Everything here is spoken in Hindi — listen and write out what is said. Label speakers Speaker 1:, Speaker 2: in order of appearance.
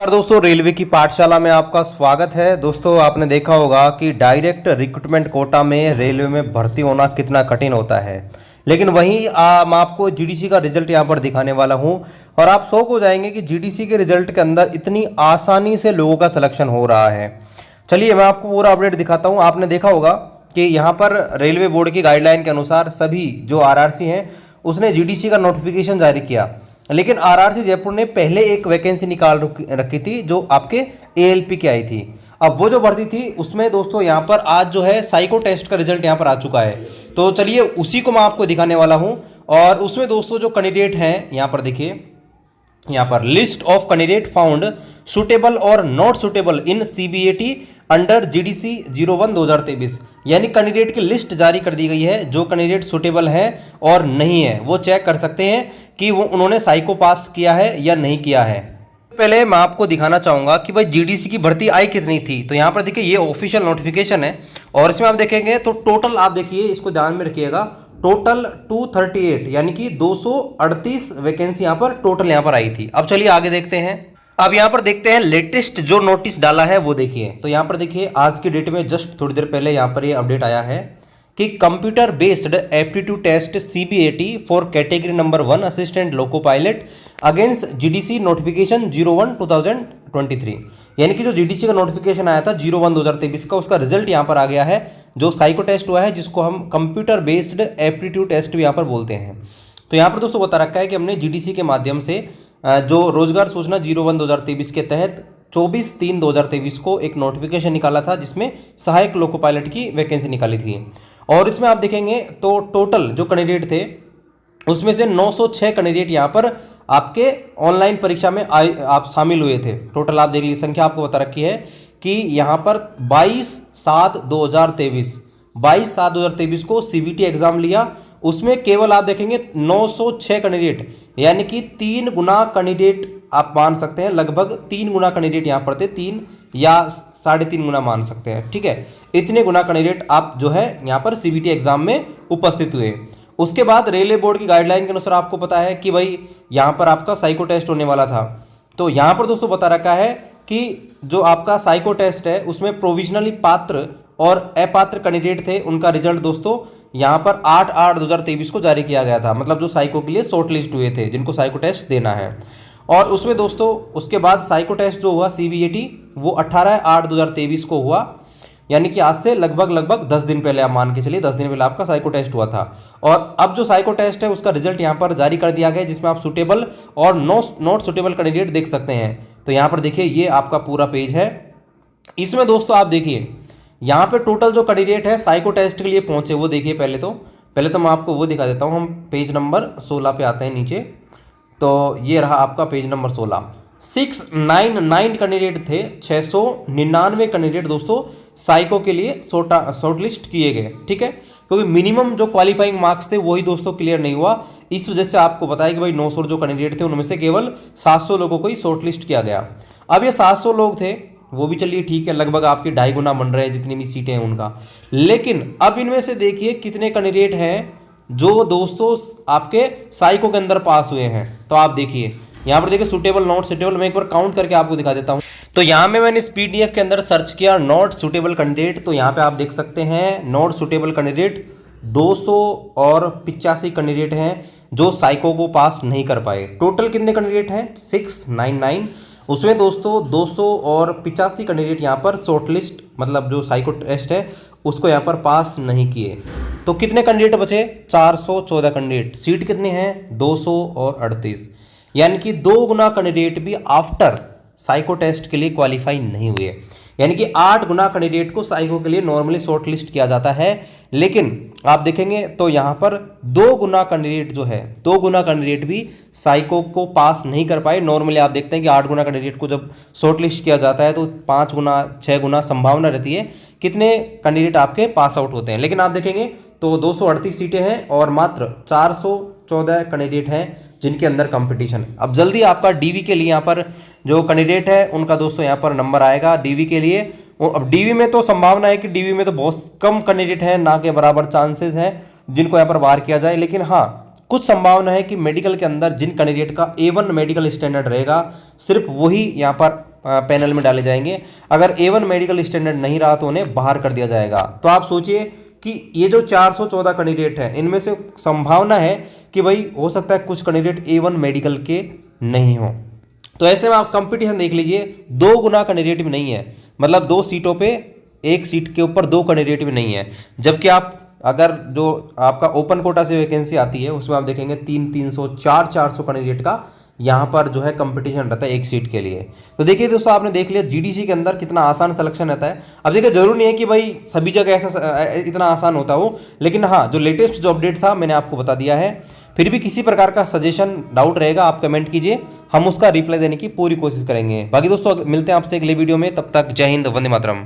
Speaker 1: और दोस्तों रेलवे की पाठशाला में आपका स्वागत है। दोस्तों आपने देखा होगा कि डायरेक्ट रिक्रूटमेंट कोटा में रेलवे में भर्ती होना कितना कठिन होता है, लेकिन वहीं मैं आपको जीडीसी का रिजल्ट यहाँ पर दिखाने वाला हूँ और आप शौक हो जाएंगे कि जीडीसी के रिजल्ट के अंदर इतनी आसानी से लोगों का सिलेक्शन हो रहा है। चलिए मैं आपको पूरा अपडेट दिखाता हूँ। आपने देखा होगा कि यहाँ पर रेलवे बोर्ड की गाइडलाइन के अनुसार सभी जो आरआरसी हैं उसने जीडीसी का नोटिफिकेशन जारी किया, लेकिन आरआरसी जयपुर ने पहले एक वैकेंसी निकाल रखी थी जो आपके एएलपी की आई थी। अब वो जो भर्ती थी उसमें दोस्तों यहाँ पर आज जो है साइको टेस्ट का रिजल्ट यहाँ पर आ चुका है। तो चलिए उसी को मैं आपको दिखाने वाला हूँ। और उसमें दोस्तों जो कैंडिडेट हैं यहाँ पर देखिए, यहाँ पर list of candidate found suitable और not suitable in CBAT under GDC 01/2023, यानी कैंडिडेट की लिस्ट जारी कर दी गई है। जो कैंडिडेट सुटेबल है और नहीं है वो चेक कर सकते हैं कि वो उन्होंने साइको पास किया है या नहीं किया है। पहले मैं आपको दिखाना चाहूँगा कि भाई जीडीसी की भर्ती आई कितनी थी। तो यहाँ पर देखिए ये ऑफिशियल नोटिफिकेशन है और इसमें आप देखेंगे तो टोटल आप देखिए, इसको ध्यान में रखिएगा, टोटल 238 यानी कि 238 वैकेंसी यहाँ पर टोटल यहाँ पर आई थी। अब चलिए आगे देखते हैं। अब यहाँ पर देखते हैं लेटेस्ट जो नोटिस डाला है वो देखिए। तो यहाँ पर देखिए आज की डेट में जस्ट थोड़ी देर पहले यहाँ पर ये अपडेट आया है कि computer based aptitude test CBAT for category number 1 assistant loco pilot against GDC notification 01/2023, यानी कि जो जीडीसी का नोटिफिकेशन आया था 01/2023 का, उसका रिजल्ट यहाँ पर आ गया है। जो साइको टेस्ट हुआ है जिसको हम कंप्यूटर बेस्ड एप्टीट्यूड टेस्ट भी यहाँ पर बोलते हैं। तो यहाँ पर दोस्तों बता रखा है कि हमने जीडीसी के माध्यम से जो रोजगार सूचना 01/2023 के तहत 24/3/2023 को एक नोटिफिकेशन निकाला था जिसमें सहायक लोको पायलट की वैकेंसी निकाली थी। और इसमें आप देखेंगे तो टोटल जो कैंडिडेट थे उसमें से 906 कैंडिडेट यहाँ पर आपके ऑनलाइन परीक्षा में आप शामिल हुए थे। टोटल आप देख लीजिए, संख्या आपको बता रखी है कि यहाँ पर 22/7/2023 को सीबीटी एग्जाम लिया। उसमें केवल आप देखेंगे 906 कैंडिडेट, यानी कि 3 गुना कैंडिडेट आप मान सकते हैं, लगभग 3 गुना कैंडिडेट यहाँ पर थे, 3 या 3.5 गुना मान सकते हैं। ठीक है, इतने गुना कैंडिडेट आप जो है यहाँ पर सीबीटी एग्जाम में उपस्थित हुए। उसके बाद रेलवे बोर्ड की गाइडलाइन के अनुसार आपको पता है कि भाई यहाँ पर आपका साइको टेस्ट होने वाला था। तो यहाँ पर दोस्तों बता रखा है कि जो आपका साइको टेस्ट है उसमें प्रोविजनली पात्र और अपात्र कैंडिडेट थे, उनका रिजल्ट दोस्तों यहाँ पर 8/8/2023 को जारी किया गया था। मतलब जो साइको के लिए शॉर्ट लिस्ट हुए थे जिनको साइको टेस्ट देना है। और उसमें दोस्तों उसके बाद साइको टेस्ट जो हुआ सीबीएटी वो 18/8/2023 को हुआ, यानी कि आज से लगभग 10 दिन पहले आप मान के चलिए, 10 दिन पहले आपका साइको टेस्ट हुआ था। और अब जो साइको टेस्ट है उसका रिजल्ट यहाँ पर जारी कर दिया गया है जिसमें आप सुटेबल और नॉट सुटेबल कैंडिडेट देख सकते हैं। तो यहाँ पर देखिए ये आपका पूरा पेज है। इसमें दोस्तों आप देखिए यहाँ पे टोटल जो कैंडिडेट है साइको टेस्ट के लिए पहुंचे वो देखिए। पहले तो मैं आपको वो दिखा देता हूँ। हम पेज नंबर 16 पे आते हैं नीचे। तो ये रहा आपका पेज नंबर 16। 699 कैंडिडेट थे, 699 कैंडिडेट दोस्तों साइको के लिए शॉर्टलिस्ट किए गए। ठीक है, क्योंकि मिनिमम जो क्वालिफाइंग मार्क्स थे वही दोस्तों क्लियर नहीं हुआ। इस वजह से आपको बताया कि भाई 900 जो कैंडिडेट थे उनमें से केवल 700 लोगों को ही शॉर्टलिस्ट किया गया। अब ये 700 लोग थे वो भी चलिए ठीक है, लगभग आपके 2.5 गुना बन रहे हैं जितनी भी सीटें हैं उनका। लेकिन अब इनमें से देखिए कितने कैंडिडेट हैं जो दोस्तों आपके साइको के अंदर पास हुए हैं। तो आप देखिए यहाँ पर देखिए सुटेबल नॉट सुटेबल, मैं एक बार काउंट करके आपको दिखा देता हूँ। तो यहाँ में मैंने इस पीडीएफ के अंदर सर्च किया नॉट सुटेबल कैंडिडेट। तो यहाँ पे आप देख सकते हैं नॉट सुटेबल कैंडिडेट 285 कैंडिडेट हैं जो साइको को पास नहीं कर पाए। टोटल कितने कैंडिडेट हैं 699, उसमें दोस्तों 285 कैंडिडेट यहाँ पर शॉर्टलिस्ट मतलब जो साइको टेस्ट है उसको यहाँ पर पास नहीं किए। तो कितने कैंडिडेट बचे 414 कैंडिडेट। सीट कितनी है 238, यानी कि 2 गुना कैंडिडेट भी आफ्टर साइको टेस्ट के लिए क्वालिफाई नहीं हुए। यानी कि 8 गुना कैंडिडेट को साइको के लिए नॉर्मली शॉर्ट लिस्ट किया जाता है, लेकिन आप देखेंगे तो यहाँ पर 2 गुना कैंडिडेट जो है 2 गुना कैंडिडेट भी साइको को पास नहीं कर पाए। नॉर्मली आप देखते हैं कि 8 गुना कैंडिडेट को जब शॉर्ट लिस्ट किया जाता है तो 5 गुना 6 गुना संभावना रहती है कितने कैंडिडेट आपके पास आउट होते हैं। लेकिन आप देखेंगे तो 238 सीटें हैं और मात्र 414 कैंडिडेट हैं जिनके अंदर कंपटीशन है। अब जल्दी आपका डीवी के लिए यहाँ पर जो कैंडिडेट है उनका दोस्तों यहाँ पर नंबर आएगा डीवी के लिए। अब डीवी में तो संभावना है कि डीवी में तो बहुत कम कैंडिडेट हैं, ना के बराबर चांसेस हैं जिनको यहाँ पर बाहर किया जाए। लेकिन हाँ कुछ संभावना है कि मेडिकल के अंदर जिन कैंडिडेट का A1 मेडिकल स्टैंडर्ड रहेगा सिर्फ वही यहाँ पर पैनल में डाले जाएंगे। अगर A1 मेडिकल स्टैंडर्ड नहीं रहा तो उन्हें बाहर कर दिया जाएगा। तो आप सोचिए कि ये जो 414 कैंडिडेट हैं इनमें से संभावना है कि भाई हो सकता है कुछ कैंडिडेट A1 मेडिकल के नहीं हो। तो ऐसे में आप कंपटीशन देख लीजिए, 2 गुना कैंडिडेट भी नहीं है, मतलब 2 सीटों पे 1 सीट के ऊपर 2 कैंडिडेट भी नहीं है। जबकि आप अगर जो आपका ओपन कोटा से वैकेंसी आती है उसमें आप देखेंगे 300 400 कैंडिडेट का यहाँ पर जो है कंपटीशन रहता है 1 सीट के लिए। तो देखिए दोस्तों, आपने देख लिया जीडीसी के अंदर कितना आसान सिलेक्शन रहता है। अब देखिए जरूरी नहीं है कि भाई सभी जगह ऐसा इतना आसान होता हो, लेकिन हाँ जो लेटेस्ट जो अपडेट था मैंने आपको बता दिया है। फिर भी किसी प्रकार का सजेशन डाउट रहेगा आप कमेंट कीजिए, हम उसका रिप्लाई देने की पूरी कोशिश करेंगे। बाकी दोस्तों मिलते हैं आपसे अगले वीडियो में, तब तक जय हिंद, वंदे मातरम।